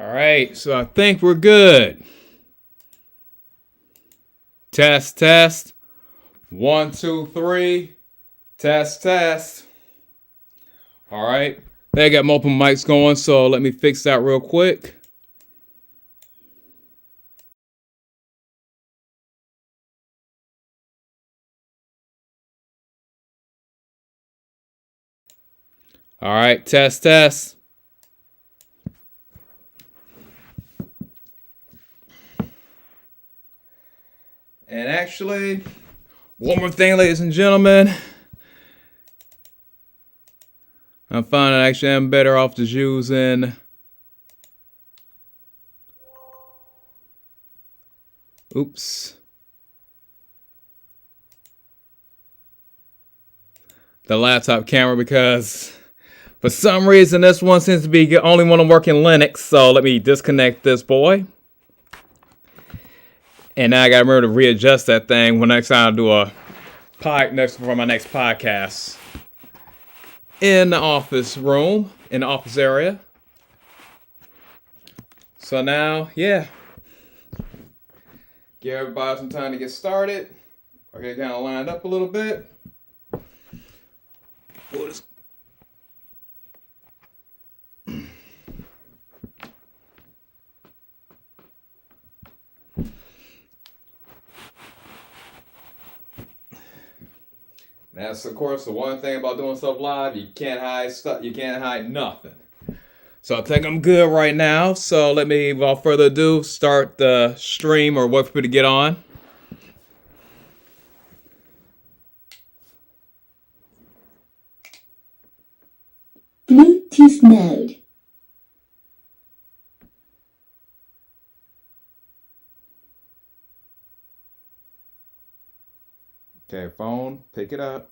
right, so I think we're good. Test, test. 1, 2, 3. Test, test. All right. They got multiple mics going, so let me fix that real quick. All right, test, test. And actually, one more thing, ladies and gentlemen. I'm finding actually I'm better off just using. Oops. The laptop camera, because for some reason this one seems to be the only one I'm working Linux. So let me disconnect this boy. And now I gotta remember to readjust that thing when next time I do a for my next podcast. In the office room, in the office area. So now, yeah. Give everybody some time to get started. Okay, kind of lined up a little bit. That's of course the one thing about doing stuff live. You can't hide stuff. You can't hide nothing. So I think I'm good right now. So let me, without further ado, start the stream or wait for me to get on. Bluetooth mode. Okay, phone, pick it up.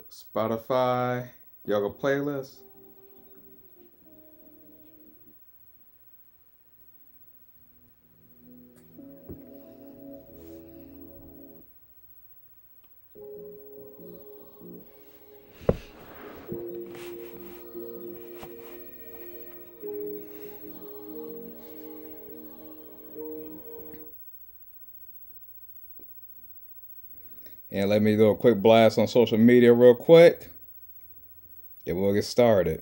Spotify, yoga playlist. And let me do a quick blast on social media real quick. And we'll get started.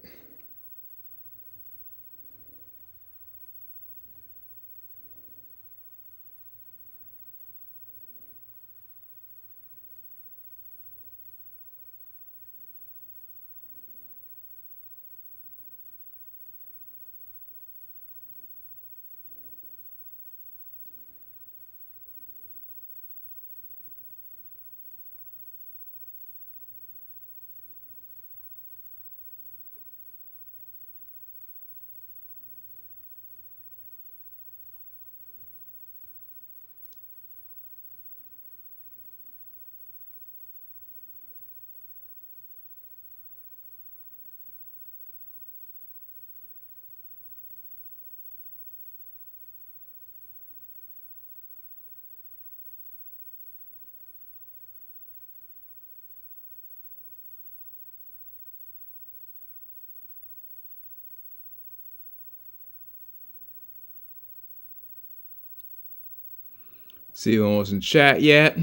See who was in chat yet.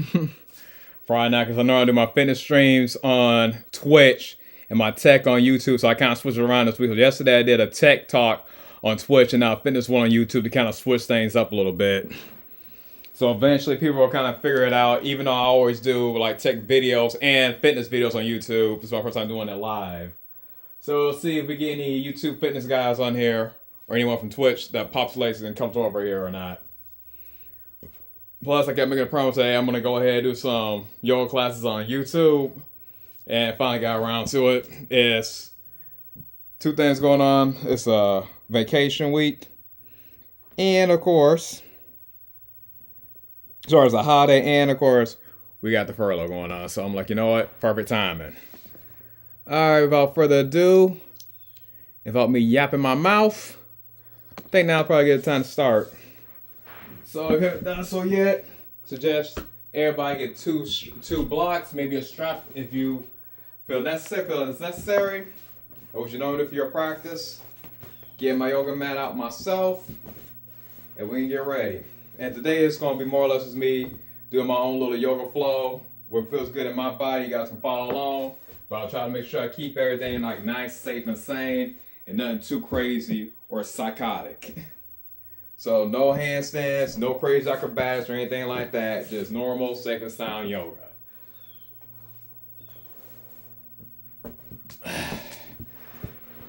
Probably not, because I know I do my fitness streams on Twitch and my tech on YouTube, so I kind of switch it around this week. So yesterday I did a tech talk on Twitch and now fitness one on YouTube to kind of switch things up a little bit. So eventually people will kind of figure it out, even though I always do like tech videos and fitness videos on YouTube. This is my first time doing it live. So we'll see if we get any YouTube fitness guys on here or anyone from Twitch that populates and comes over here or not. Plus, I kept making a promise today I'm going to go ahead and do some yoga classes on YouTube. And finally got around to it. It's two things going on. It's a vacation week. And, of course, as far as a holiday, and, of course, we got the furlough going on. So I'm like, you know what? Perfect timing. All right, without further ado, without me yapping my mouth, I think now probably get time to start. So if you haven't done so yet, suggest everybody get two blocks, maybe a strap if you feel it's necessary. Or what you know if you're practice. Get my yoga mat out myself, and we can get ready. And today it's gonna be more or less just me doing my own little yoga flow. What feels good in my body, you guys can follow along. But I'll try to make sure I keep everything like nice, safe, and sane, and nothing too crazy or psychotic. So no handstands, no crazy acrobatics or anything like that. Just normal, safe, and sound yoga.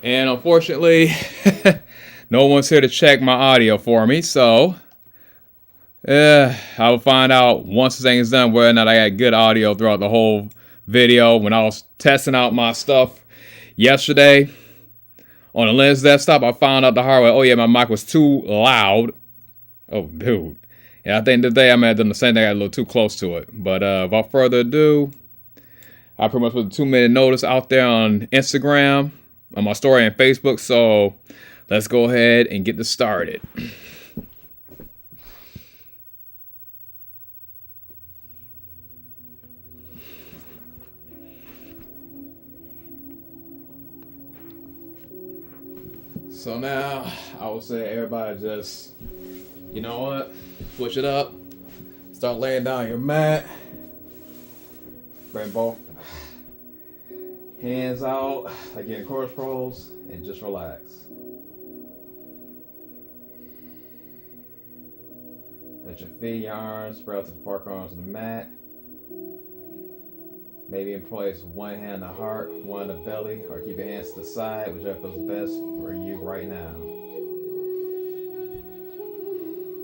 And unfortunately, no one's here to check my audio for me, so I will find out once this thing is done whether or not I got good audio throughout the whole video. When I was testing out my stuff yesterday on the Lens desktop, I found out the hard way. Oh yeah, my mic was too loud. Oh dude. Yeah, I think today I may have done the same thing. I got a little too close to it. But without further ado, I pretty much put a 2-minute notice out there on Instagram, on my story and Facebook. So let's go ahead and get this started. So now I would say everybody just, you know what, push it up, start laying down your mat, bring both hands out like you're in chorus pose, and just relax. Let your feet, your arms spread out to the far corners of the mat. Maybe in place one hand on the heart, one on the belly, or keep your hands to the side, whichever feels best for you right now.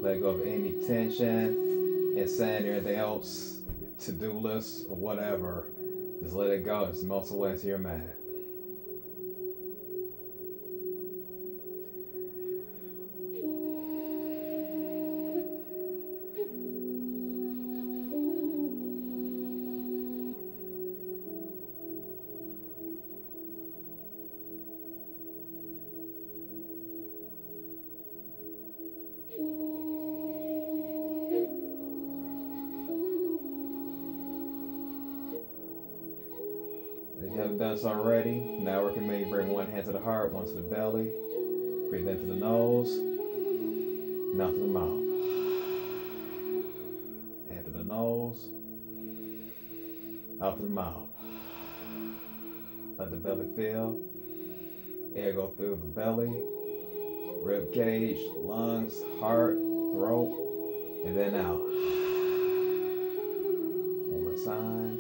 Let go of any tension, insanity, or anything else, to-do lists, or whatever. Just let it go. Just melt away into your mat. If you haven't done so already, now I recommend you bring one hand to the heart, one to the belly. Breathe into the nose, and out to the mouth. Hand to the nose, out to the mouth. Let the belly fill. Air go through the belly, rib cage, lungs, heart, throat, and then out. One more time.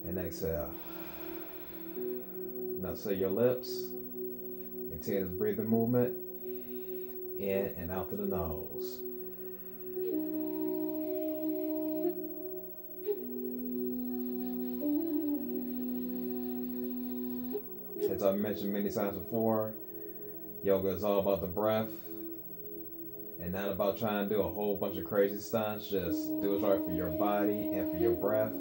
And exhale. Now seal your lips. Continue this breathing movement in and out to the nose. As I've mentioned many times before, yoga is all about the breath and not about trying to do a whole bunch of crazy stunts. Just do what's right for your body and for your breath.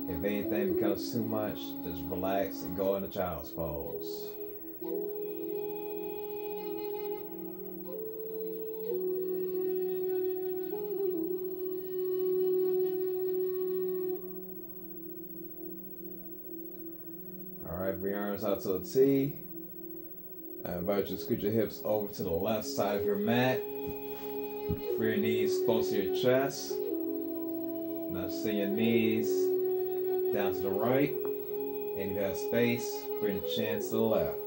If anything becomes too much, just relax and go into child's pose. Alright, bring your arms out to a T. I invite you to scoot your hips over to the left side of your mat. Bring your knees close to your chest. Now send your knees down to the right. And if you have space, bring the chin to the left.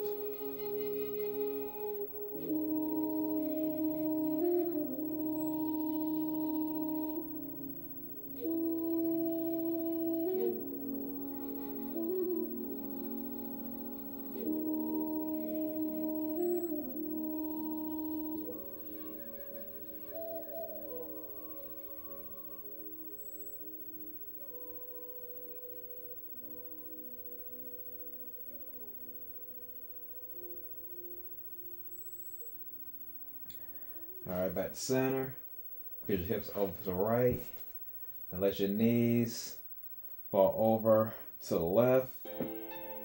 Alright, back to center. Get your hips over to the right. And let your knees fall over to the left.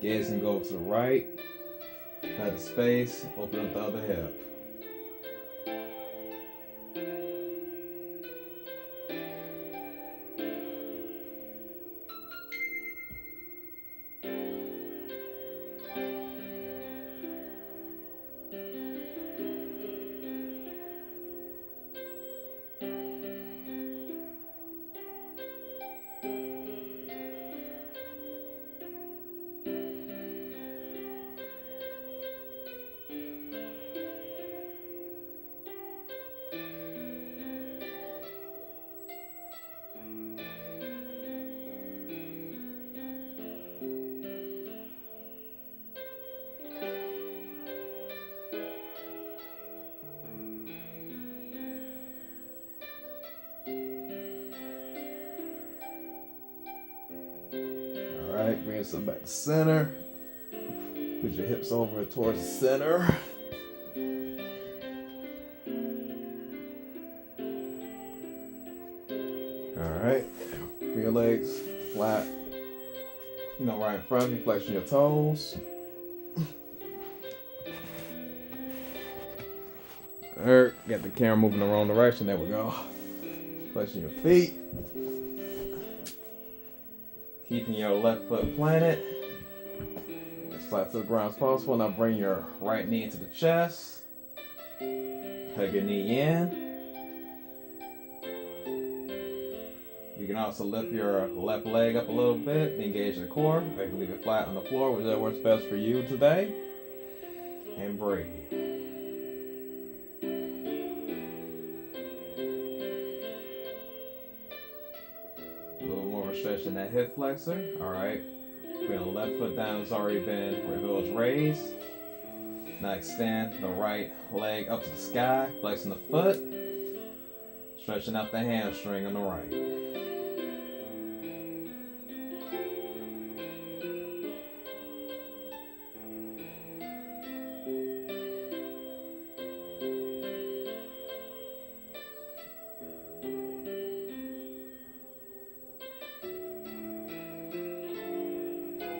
Gaze can go to the right. Had the space, open up the other hip. Alright, bring yourself back to center. Put your hips over towards the center. Alright, bring your legs flat, right in front of you, flexing your toes. Alright, got the camera moving the wrong direction, there we go. Flexing your feet. Keeping your left foot planted, as flat to the ground as possible. Now bring your right knee into the chest. Hug your knee in. You can also lift your left leg up a little bit, engage the core. Or you can leave it flat on the floor, whichever works best for you today. And breathe. Stretching that hip flexor. Alright. Bring the left foot down. It's already been where it was raised. Now extend the right leg up to the sky. Flexing the foot. Stretching out the hamstring on the right.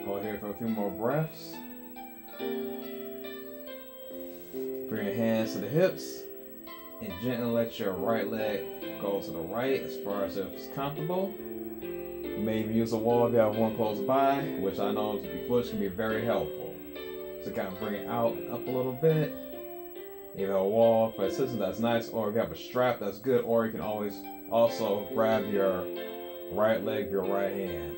Hold here for a few more breaths. Bring your hands to the hips and gently let your right leg go to the right as far as it's comfortable. You may even use a wall if you have one close by, which I know to be flush can be very helpful. So kind of bring it out and up a little bit. If you have a wall for assistance, that's nice, or if you have a strap, that's good, or you can always also grab your right leg with your right hand.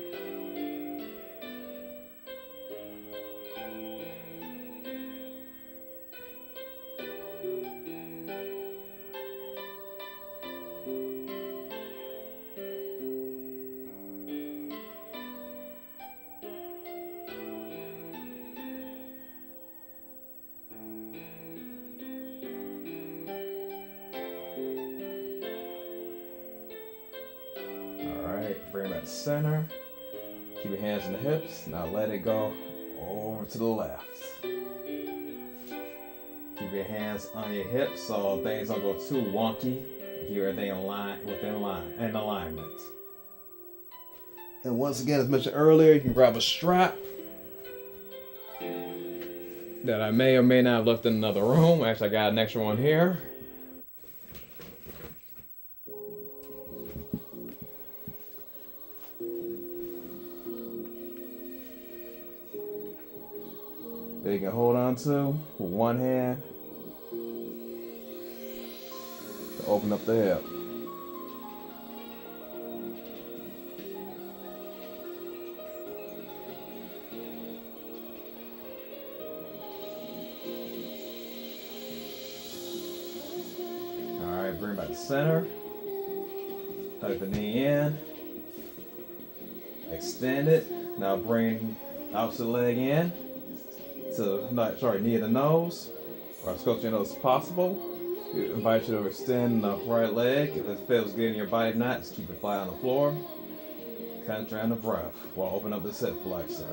Bring it back to center. Keep your hands on the hips. Now let it go over to the left. Keep your hands on your hips so things don't go too wonky. Keep everything within alignment. And once again, as mentioned earlier, you can grab a strap that I may or may not have left in another room. Actually, I got an extra one here. That you can hold on to with one hand to open up the hip. Alright, bring it back to center. Tuck the knee in. Extend it. Now bring opposite leg in. Knee to the nose, or as close to your nose as possible. We invite you to extend the right leg. If it feels good in your body, not just keep it flat on the floor. Concentrate on the breath while open up the hip flexor.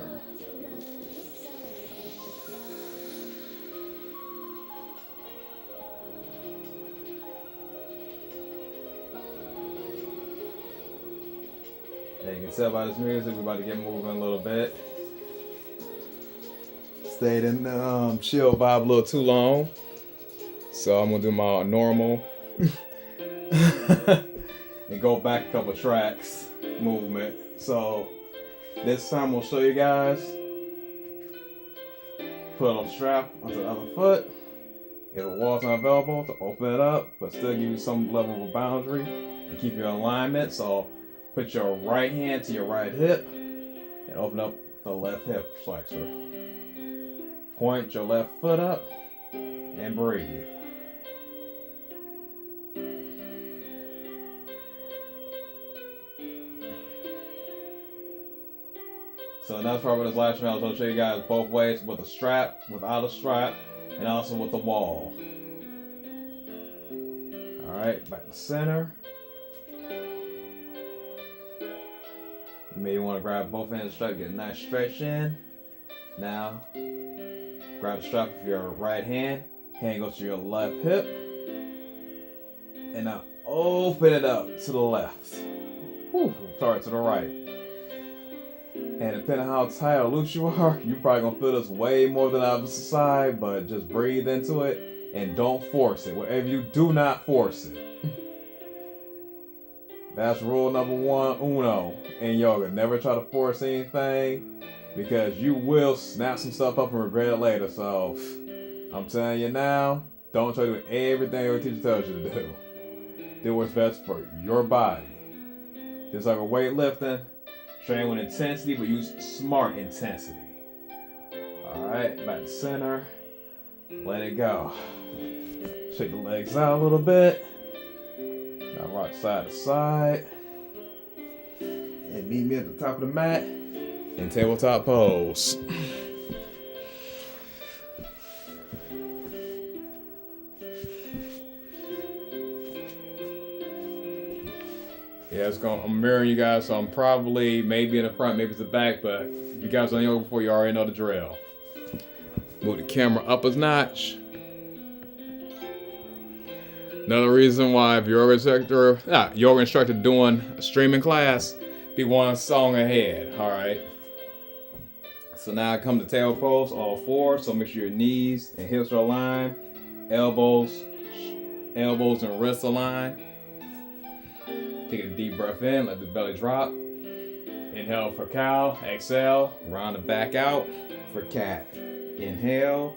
And you can tell by this music, we're about to get moving a little bit. stayed in the chill vibe a little too long. So I'm gonna do my normal and go back a couple tracks movement. So this time we'll show you guys. Put on a strap onto the other foot. If the wall's not available, to open it up, but still give you some level of a boundary and keep your alignment. So put your right hand to your right hip and open up the left hip flexor. Point your left foot up and breathe. So that's part of this last round. So I'll show you guys both ways, with a strap, without a strap, and also with the wall. Alright, back to center. You may want to grab both ends of the strap, get a nice stretch in. Now, grab the strap with your right hand. Hand goes to your left hip. And now open it up to the left. Sorry, to the right. And depending on how tight or loose you are, you're probably gonna feel this way more than the opposite side, but just breathe into it and don't force it. Whatever you do, not force it. That's rule number one, uno, in yoga. Never try to force anything because you will snap some stuff up and regret it later. So I'm telling you now, don't try to do everything your teacher tells you to do. Do what's best for your body. Just like a weightlifting, train with intensity, but use smart intensity. Alright, back to center. Let it go. Shake the legs out a little bit. Now rock side to side. And meet me at the top of the mat in tabletop pose. Yeah, I'm mirroring you guys, so I'm probably maybe in the front, maybe it's the back, but if you guys done yoga before, you already know the drill. Move the camera up a notch. Another reason why if you're yoga instructor doing a streaming class, be one song ahead, alright? So now I come to tail pose, all four, so make sure your knees and hips are aligned, elbows and wrists aligned. Take a deep breath in, let the belly drop. Inhale for cow, exhale, round the back out for cat. Inhale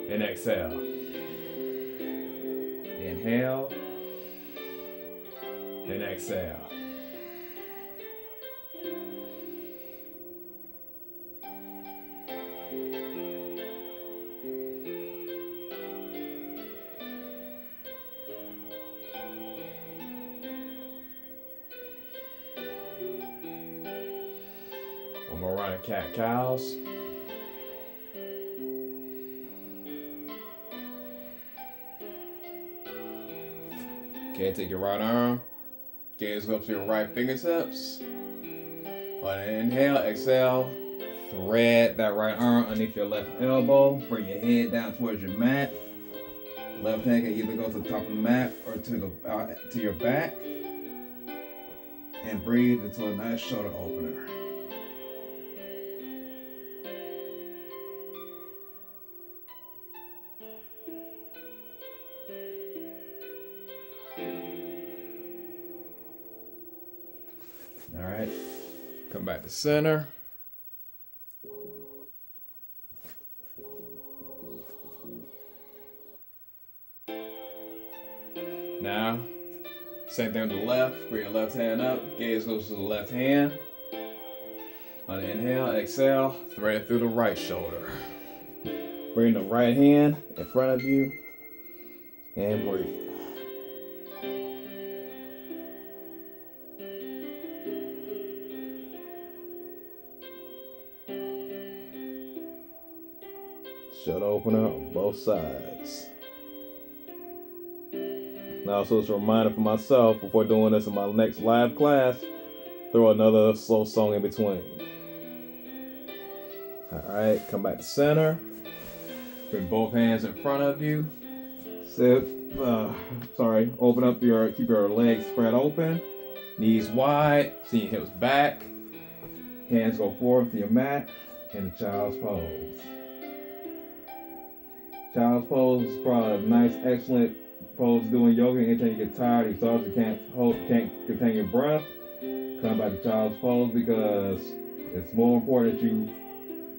and exhale. Inhale and exhale. One more round of cat cows. Okay, take your right arm, gaze go up to your right fingertips. On an inhale, exhale, thread that right arm underneath your left elbow. Bring your head down towards your mat. Left hand can either go to the top of the mat or to your back. And breathe into a nice shoulder opener. All right, come back to center. Now, same thing to the left. Bring your left hand up. Gaze goes to the left hand. On the inhale, exhale, thread through the right shoulder. Bring the right hand in front of you and breathe. Shoulder opener on both sides. Now, so it's a reminder for myself before doing this in my next live class, throw another slow song in between. All right, come back to center. Bring both hands in front of you. Open up keep your legs spread open. Knees wide, see your hips back. Hands go forward to your mat. in the child's pose. Child's pose is probably a nice, excellent pose doing yoga. Anytime you get tired, exhausted, can't contain your breath, come back to child's pose because it's more important that you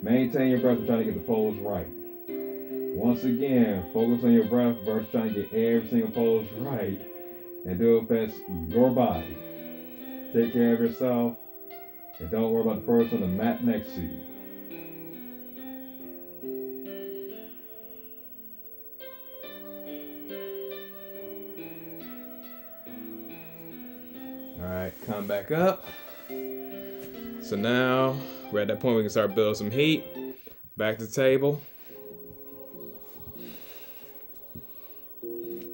maintain your breath and try to get the pose right. Once again, focus on your breath versus trying to get every single pose right and do it best your body. Take care of yourself and don't worry about the person on the mat next to you. Alright, come back up. So now we're at that point we can start building some heat. Back to the table.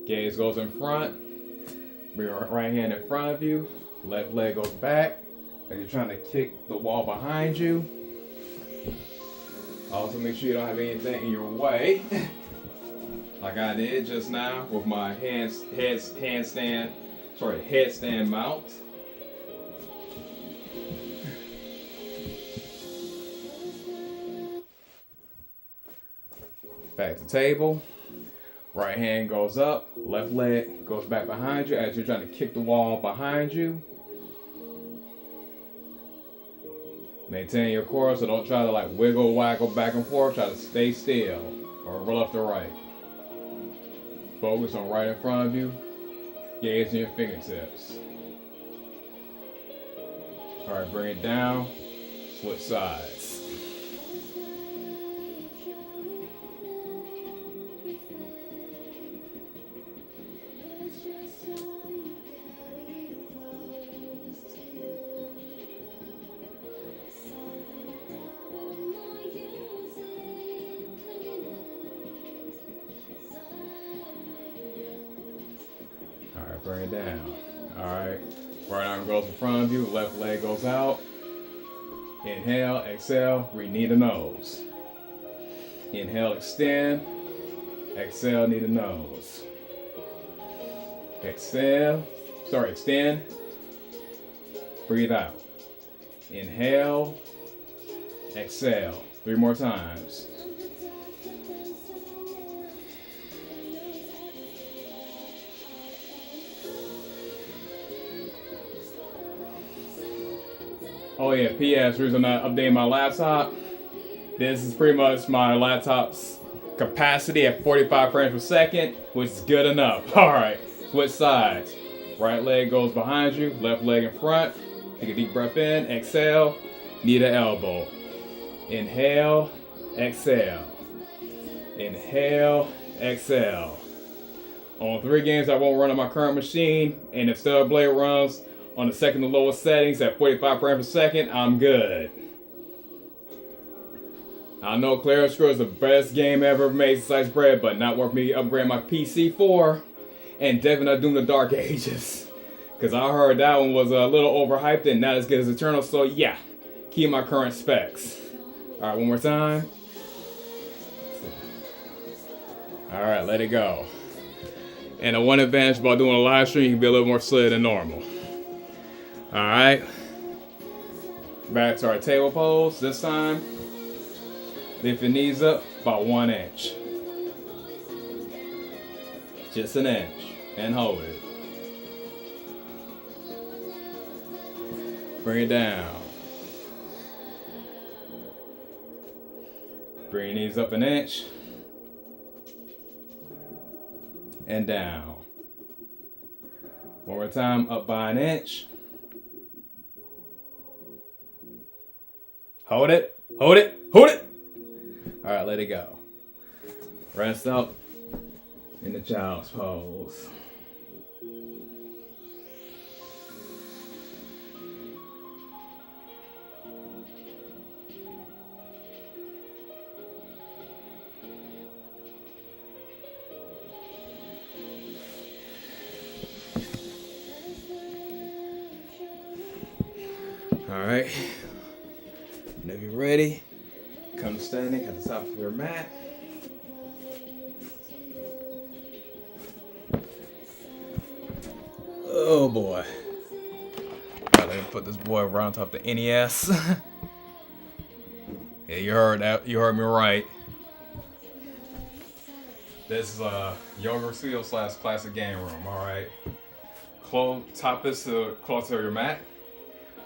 Gaze goes in front. Bring your right hand in front of you. Left leg goes back. Like you're trying to kick the wall behind you. Also make sure you don't have anything in your way. Like I did just now with my headstand mount. Back to table. Right hand goes up, left leg goes back behind you as you're trying to kick the wall behind you. Maintain your core, so don't try to like wiggle, waggle back and forth. Try to stay still or roll left or right. Focus on right in front of you. Gaze in your fingertips. Alright, bring it down. Switch sides. Alright, bring it down. Alright. Right arm goes in front of you, left leg goes out. Inhale, exhale, breathe knee to nose. Inhale, extend. Exhale, knee to nose. Extend. Breathe out. Inhale, exhale. 3 more times. Oh yeah, P.S. reason I'm not updating my laptop. This is pretty much my laptop's capacity at 45 frames per second, which is good enough. Alright, switch sides. Right leg goes behind you, left leg in front. Take a deep breath in, exhale, knee to elbow. Inhale, exhale. Inhale, exhale. On 3 games I won't run on my current machine, and if Stellar Blade runs on the second to lowest settings at 45 frames per second, I'm good. I know Clair is the best game ever made since sliced bread, but not worth me upgrading my PC for, and definitely not doing the Dark Ages. Because I heard that one was a little overhyped and not as good as Eternal, so yeah, keep my current specs. Alright, one more time. Alright, let it go. And the one advantage about doing a live stream, you can be a little more slid than normal. Alright. Back to our table pose. This time, lift your knees up about 1 inch. Just 1 inch. And hold it. Bring it down. Bring your knees up 1 inch. And down. One more time, up by 1 inch. Hold it, hold it, hold it. All right, let it go. Rest up in the child's pose. All right. Whenever you're ready, come standing at the top of your mat. Oh boy. All right, let me put this boy right on top of the NES. Yeah, Yeah, you heard that. You heard me right. This is a yoga studio slash classic game room. All right. Top this to close to your mat.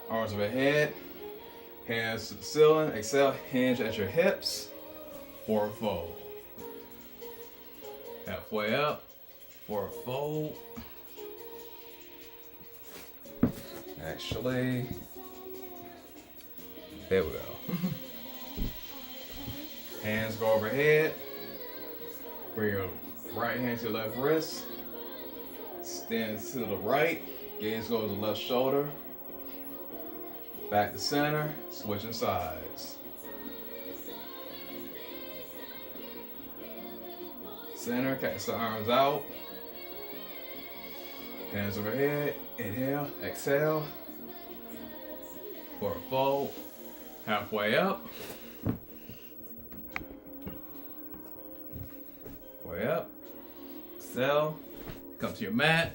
Arms overhead. Hands to the ceiling. Exhale. Hinge at your hips. Forward fold. Halfway up. Forward fold. Actually, there we go. Hands go overhead. Bring your right hand to your left wrist. Stand to the right. Gaze go to the left shoulder. Back to center. Switching sides. Center. Catch the arms out. Hands overhead. Inhale. Exhale. Forward fold. Halfway up. Way up. Exhale. Come to your mat.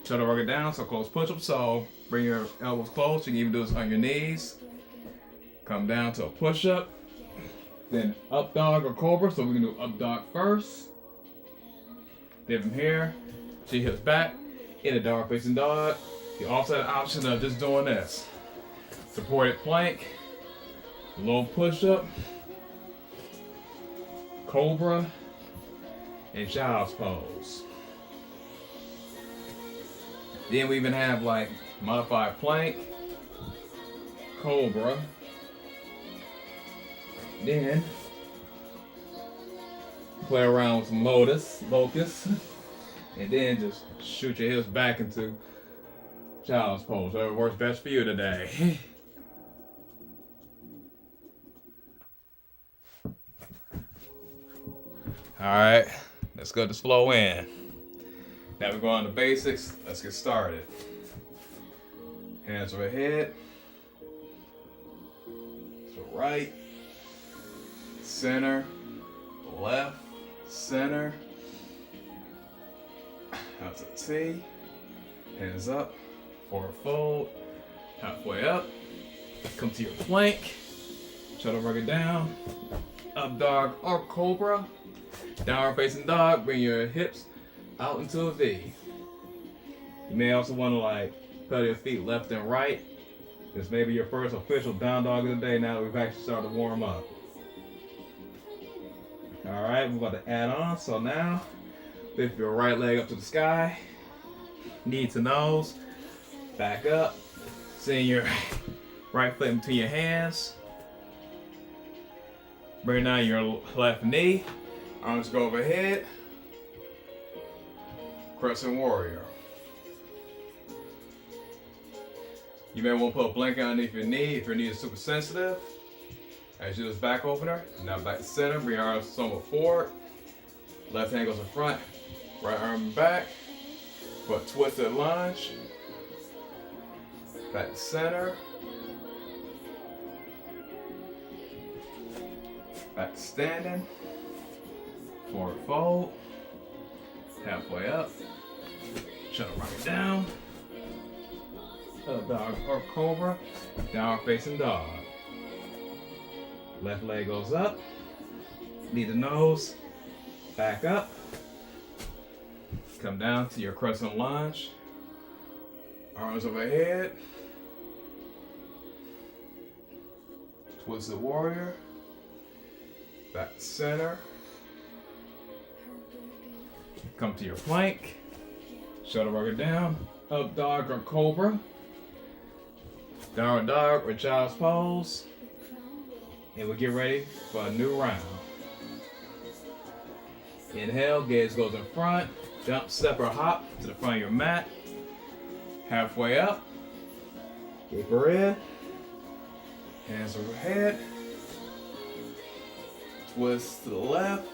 Shoulder work it down. So close push-up. So bring your elbows close. You can even do this on your knees. Come down to a push-up. Then up dog or cobra. So we can do up dog first. Then from here, she hips back in a dog facing dog. You also have the option of just doing this. Supported plank. Low push-up. Cobra. And child's pose. Then we even have like modified plank, cobra. Then play around with some locust, and then just shoot your hips back into child's pose. Whatever works best for you today. All right, let's go to slow in. Now we're going to basics. Let's get started. Hands overhead. So right, center, left, center. Out to T. Hands up. Forward fold. Halfway up. Come to your plank. Shoulder work it down. Up dog or cobra. Downward facing dog. Bring your hips out into a V. You may also want to like pedal your feet left and right. This may be your first official down dog of the day now that we've actually started to warm up. Alright, we're about to add on. So now, lift your right leg up to the sky. Knee to nose. Back up. Send your right foot between your hands. Bring down your left knee. Arms go overhead. Crescent warrior. You may want to put a blanket underneath your knee if your knee is super sensitive. As you do this back opener. Now back to center. Bring your arms somewhat forward. Left hand goes in front. Right arm back. Foot twisted lunge. Back to center. Back to standing. Forward fold. Halfway up. Shoulder rock it down. Up dog or cobra. Downward facing dog. Left leg goes up. Knee to nose. Back up. Come down to your crescent lunge. Arms overhead. Twisted warrior. Back to center. Come to your plank. Shoulder work it down. Up dog or cobra. Downward dog or child's pose. And we'll get ready for a new round. Inhale, gaze goes in front. Jump, step, or hop to the front of your mat. Halfway up. Deeper in. Hands overhead. Twist to the left.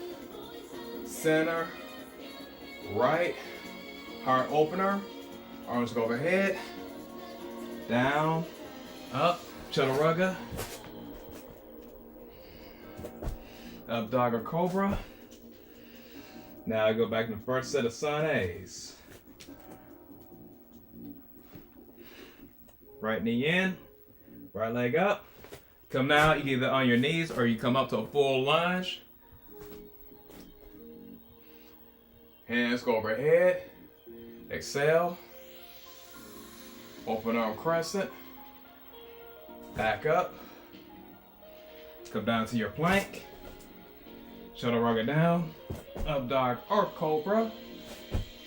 Center. Right. Heart opener. Arms go overhead. Down. Up. Chaturanga. Up dog or cobra. Now I go back to the first set of sun A's. Right knee in. Right leg up. Come down, you either on your knees or you come up to a full lunge. Hands go overhead. Exhale. Open arm crescent. Back up. Come down to your plank. Chaturanga down. Up dog or cobra.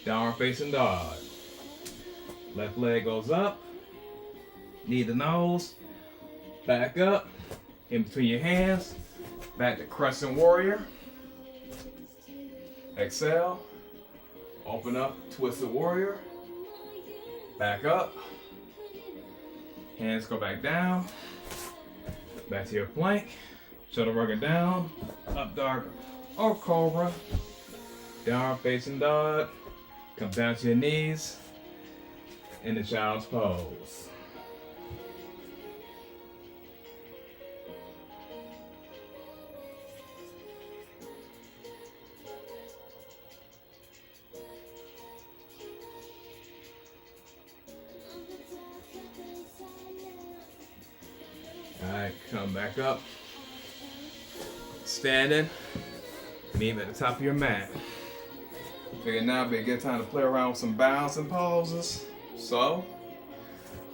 Downward facing dog. Left leg goes up. Knee to nose. Back up. In between your hands. Back to crescent warrior. Exhale. Open up. Twisted warrior. Back up. Hands go back down. Back to your plank. Chaturanga down. Up dog or cobra. Downward facing dog. Come down to your knees. In the child's pose. Alright, come back up. Standing. Knee at the top of your mat. Figure now would be a good time to play around with some balancing poses. So,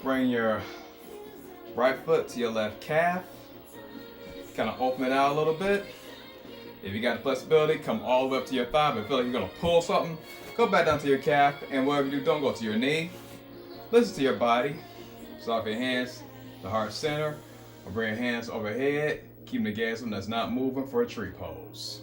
bring your right foot to your left calf. Kind of open it out a little bit. If you got the flexibility, come all the way up to your thigh. But if you feel like you're going to pull something, go back down to your calf. And whatever you do, don't go to your knee. Listen to your body. Soft your hands to heart center. Or bring your hands overhead. Keeping the gaze on that's not moving for a tree pose.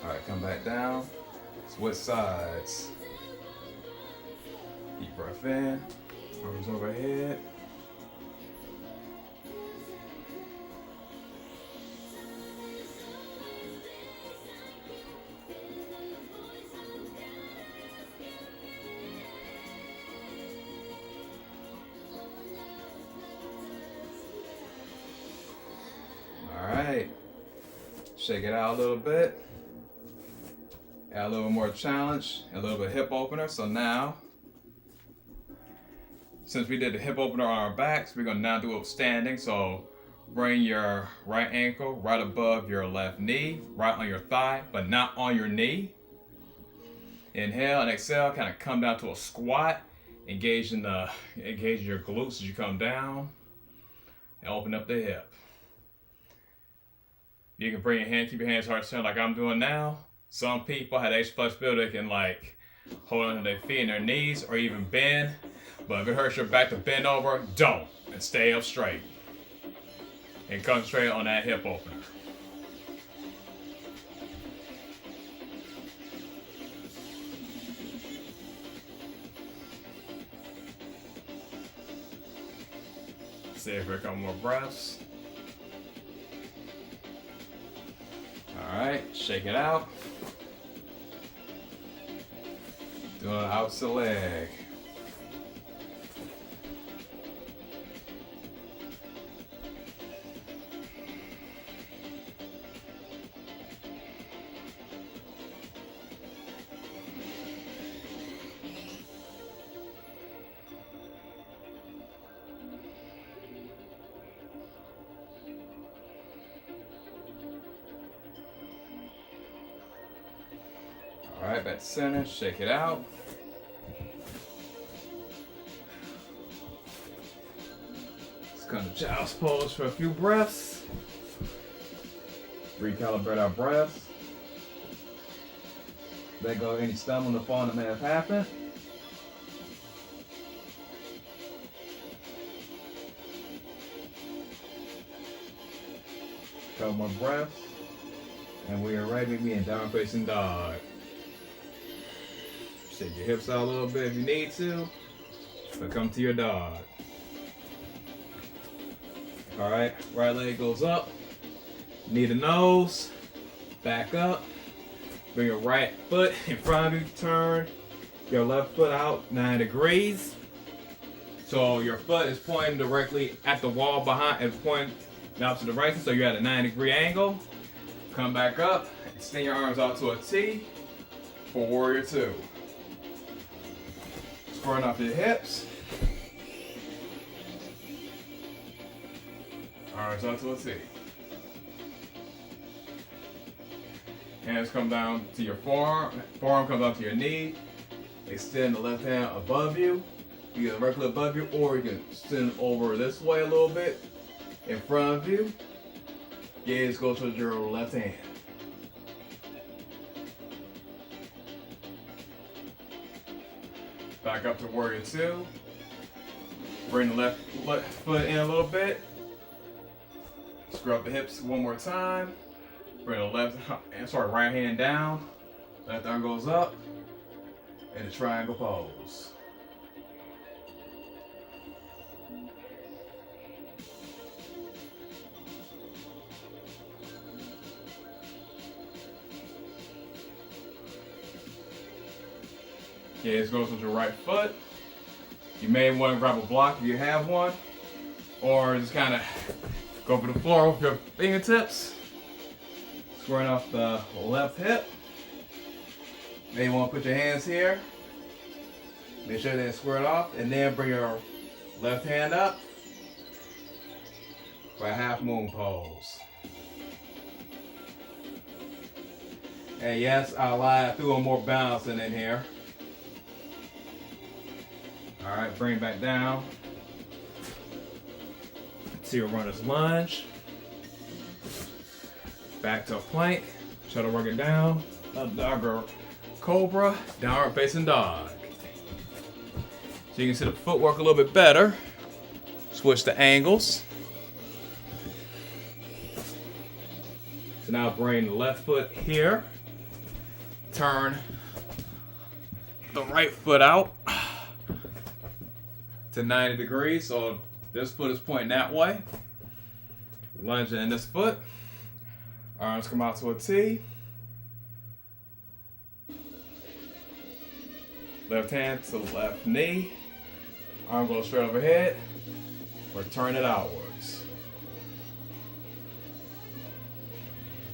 Alright, come back down. Switch sides. Deep breath in. Arms overhead. Alright. Shake it out a little bit. Add a little more challenge, a little bit of hip opener. So now, since we did the hip opener on our backs, we're gonna now do it standing. So bring your right ankle right above your left knee, right on your thigh, but not on your knee. Inhale and exhale, kind of come down to a squat, engaging your glutes as you come down, and open up the hip. You can bring your hand, keep your hands heart center like I'm doing now. Some people have extra flexibility, they can like hold on to their feet and their knees or even bend. But if it hurts your back to bend over, don't. And stay up straight. And concentrate on that hip opener. See if we got more breaths. Alright, shake it out. Doing it out to the leg. Alright, back to center, shake it out. Let's come to child's pose for a few breaths. Recalibrate our breaths. Let go of any stumbling or falling that may have happened. Couple more breaths. And we are ready to be in down facing dog. Shake your hips out a little bit if you need to. But come to your dog. Alright, right leg goes up. Knee to nose. Back up. Bring your right foot in front of you, turn. your left foot out 90 degrees. So your foot is pointing directly at the wall behind and pointing in the opposite direction. So you're at a 90-degree angle. Come back up, extend your arms out to a T for Warrior Two. Squaring off your hips. Arms out to a T. Hands come down to your forearm. Forearm comes down to your knee. Extend the left hand above you. You can directly above you, or you can extend over this way a little bit in front of you. Gaze goes to your left hand. Back up to Warrior Two. Bring the left foot in a little bit. Scrub the hips one more time. Bring the right hand down. Left arm goes up. In a triangle pose. Gaze goes with your right foot. You may want to grab a block if you have one, or just kind of go over the floor with your fingertips, squaring off the left hip. Maybe you want to put your hands here. Make sure they're squared off, and then bring your left hand up for a half moon pose. And yes, I lied. I threw a more balancing in here. All right, bring it back down to your runner's lunge. Back to a plank. Shuttle working down. Up dog or cobra. Downward facing dog. So you can see the footwork a little bit better. Switch the angles. So now bring the left foot here. Turn the right foot out to 90 degrees. So this foot is pointing that way. Lunge in this foot. Arms come out to a T. Left hand to left knee. Arm goes straight overhead. Or turn it outwards.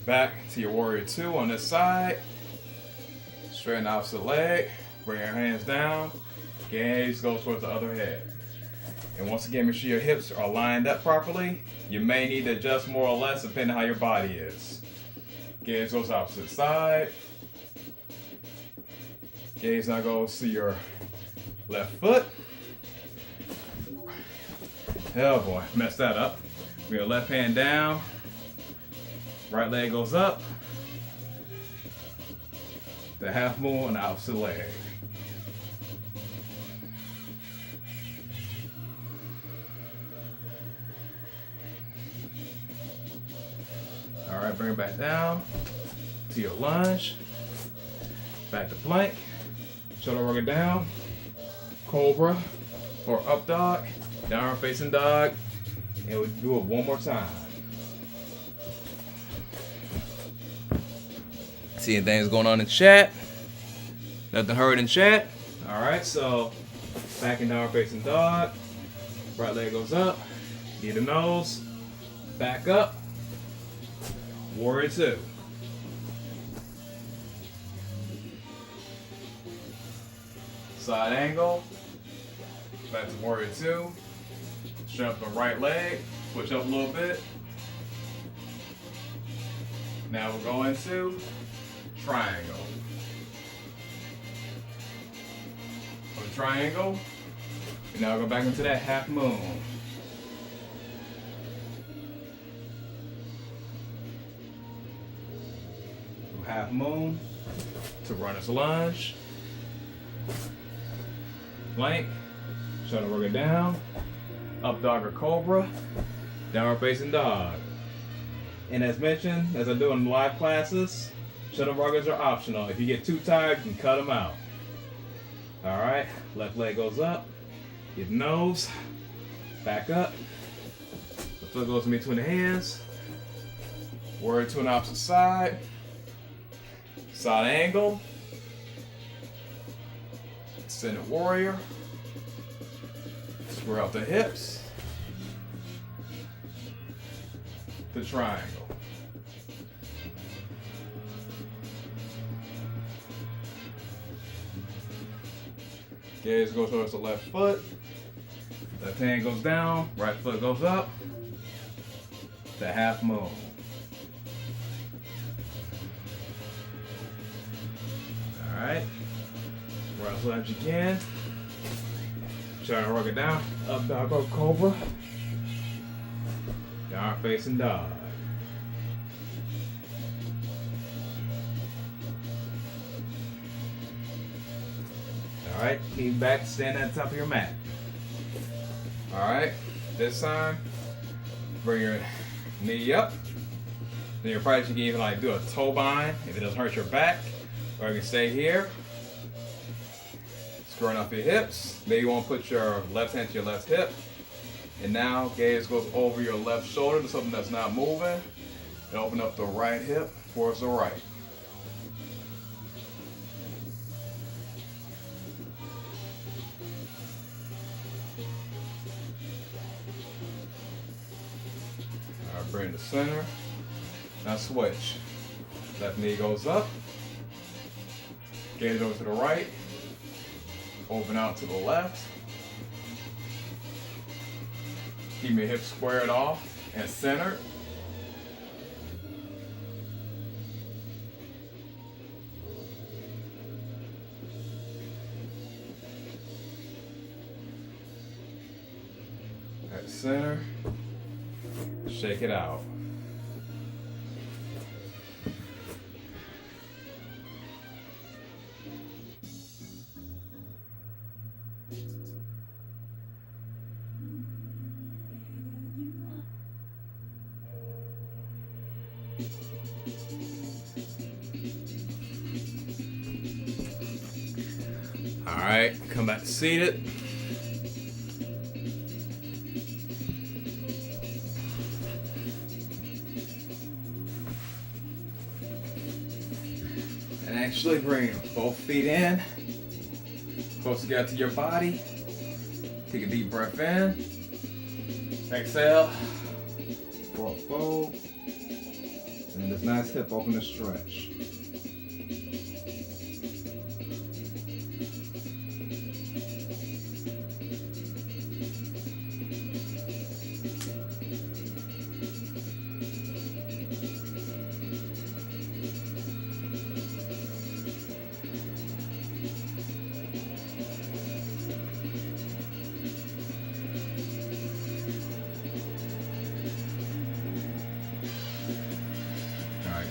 Back to your Warrior Two on this side. Straighten the opposite leg. Bring your hands down. Gaze goes towards the other head. And once again, make sure your hips are lined up properly. You may need to adjust more or less depending on how your body is. Gaze goes opposite side. Gaze now goes to your left foot. Oh boy, messed that up. Bring your left hand down. Right leg goes up. The half moon on the opposite leg. All right, bring it back down to your lunge. Back to plank. Shoulder working down. Cobra or up dog. Downward facing dog. And we'll do it one more time. Seeing things going on in chat. Nothing heard in chat. All right, so back in downward facing dog. Right leg goes up. Knee to nose. Back up. Warrior Two. Side angle. Back to Warrior Two. Straight up the right leg. Switch up a little bit. Now we're going to triangle. For the triangle. And now we'll go back into that half moon. From half moon to runner's lunge. Plank. Shoulder working down. Up dog or cobra. Downward facing dog. And as mentioned, as I do in live classes, shuttle ruggers are optional. If you get too tired, you can cut them out. All right, left leg goes up. Get the nose. Back up. The foot goes in between the hands. Warrior Two on the opposite side. Side angle. Extended warrior. Square out the hips. The triangle. Gaze goes towards the left foot. Left hand goes down, right foot goes up. The half moon. Alright. Right lunge again. Try to work it down. Up dog, up cobra. Down facing dog. Alright, knee back, stand at the top of your mat. Alright, this time, bring your knee up. Then you probably should even like do a toe bind if it doesn't hurt your back. Or you can stay here. Squaring off your hips. Maybe you want to put your left hand to your left hip. And now gaze goes over your left shoulder to something that's not moving. And open up the right hip towards the right. Alright, bring it to center. Now switch. Left knee goes up. Gaze over to the right. Open out to the left. Keep your hips squared off and centered. At the center. Shake it out. All right, come back to seated. And actually bring both feet in, close together to your body. Take a deep breath in. Exhale. Forward fold. And this nice hip opener stretch.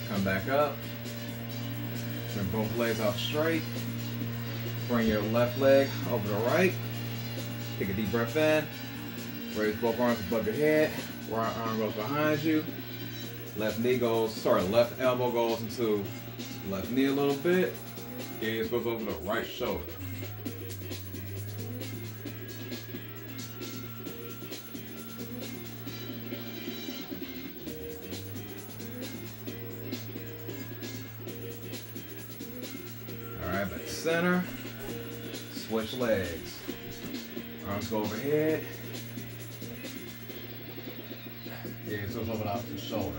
Come back up. Bring both legs out straight. Bring your left leg over the right. Take a deep breath in. Raise both arms above your head. Right arm goes behind you. Left elbow goes into left knee a little bit. Gaze goes over the right shoulder. Alright, back to center. Switch legs. Arms go overhead. Gaze goes over the opposite shoulder.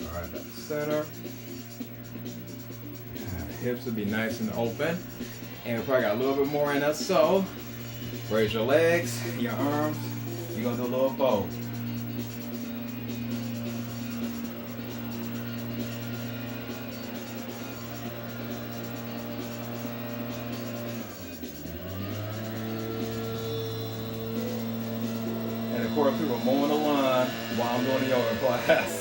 Alright, back to center. Hips will be nice and open. And we probably got a little bit more in us, so raise your legs, your arms, you're gonna do a little bow. And of course, people mowing the lawn while I'm doing the yoga class.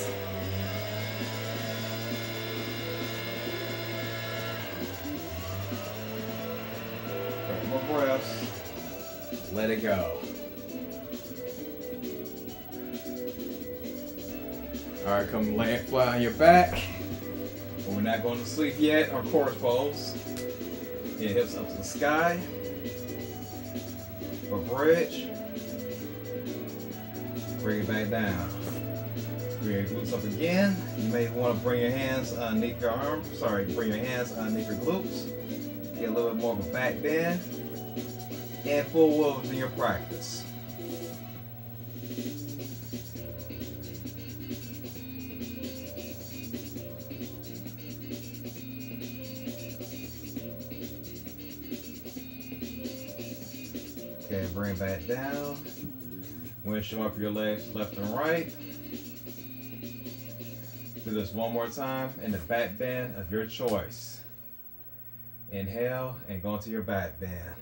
Breaths. Let it go. All right, come lay it flat on your back. When not going to sleep yet, or chorus pose. Get hips up to the sky. For bridge. Bring it back down. Bring your glutes up again. You may want to bring your hands underneath your arms. Bring your hands underneath your glutes. Get a little bit more of a back bend. And full wheels in your practice. Okay, bring it back down. Winch them up your legs left and right. Do this one more time in the back bend of your choice. Inhale and go into your back bend.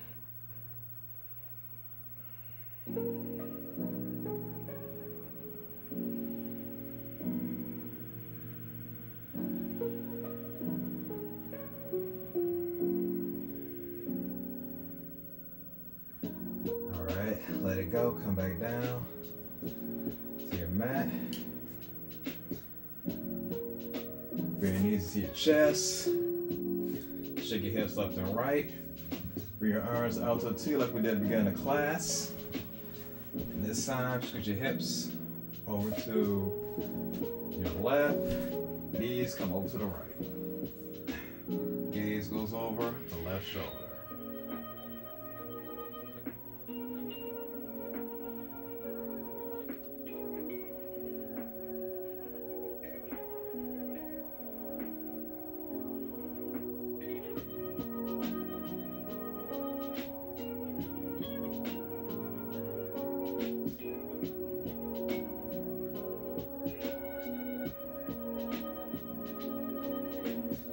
Let it go, come back down to your mat. Bring your knees to your chest. Shake your hips left and right. Bring your arms out to the T like we did at the beginning of class. And this time, scoot your hips over to your left. Knees come over to the right. Gaze goes over the left shoulder.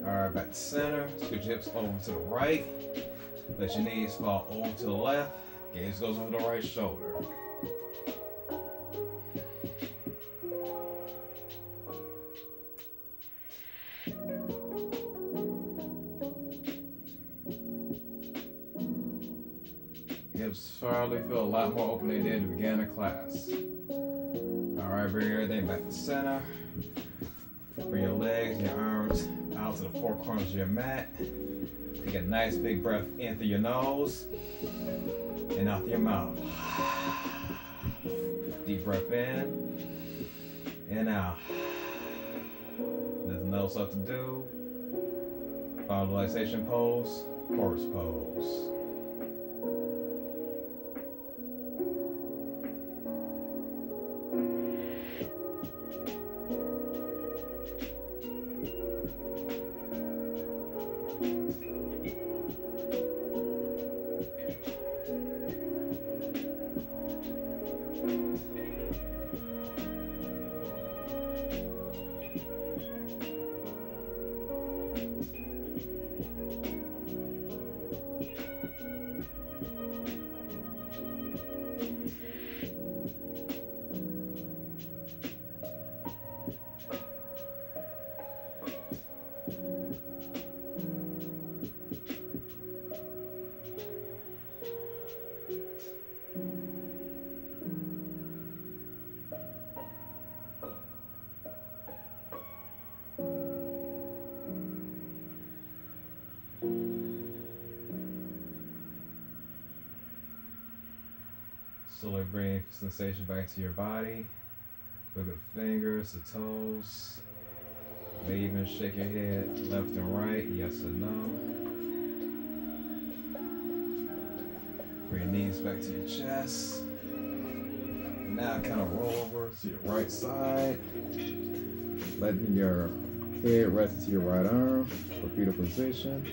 Alright, back to center. Scoot your hips over to the right. Let your knees fall over to the left. Gaze goes over the right shoulder. Hips finally feel a lot more open than they did at the beginning of class. Alright, bring everything back to center. Bring your legs, your arms out to the four corners of your mat. Take a nice big breath in through your nose and out through your mouth. Deep breath in and out. There's nothing else left to do. Final relaxation pose, chorus pose. Slowly bring sensation back to your body. Look at the fingers, the toes. You may even shake your head left and right, yes or no. Bring your knees back to your chest. And now kind of roll over to your right side. Letting your head rest into your right arm for fetal position.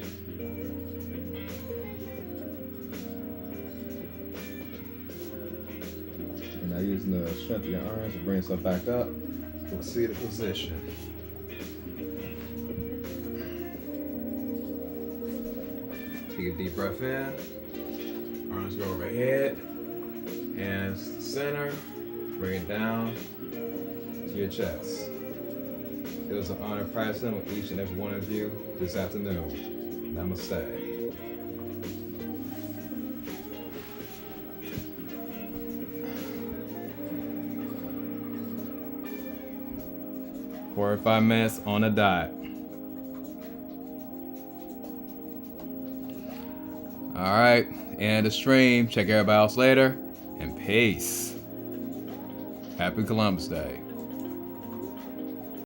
Now using the strength of your arms to bring yourself back up to a seated position. Take a deep breath in. Arms go overhead. Hands to the center. Bring it down to your chest. It was an honor practicing with each and every one of you this afternoon. Namaste. 45 minutes on a dot. right, and the stream. Check everybody else later, and peace. Happy Columbus Day.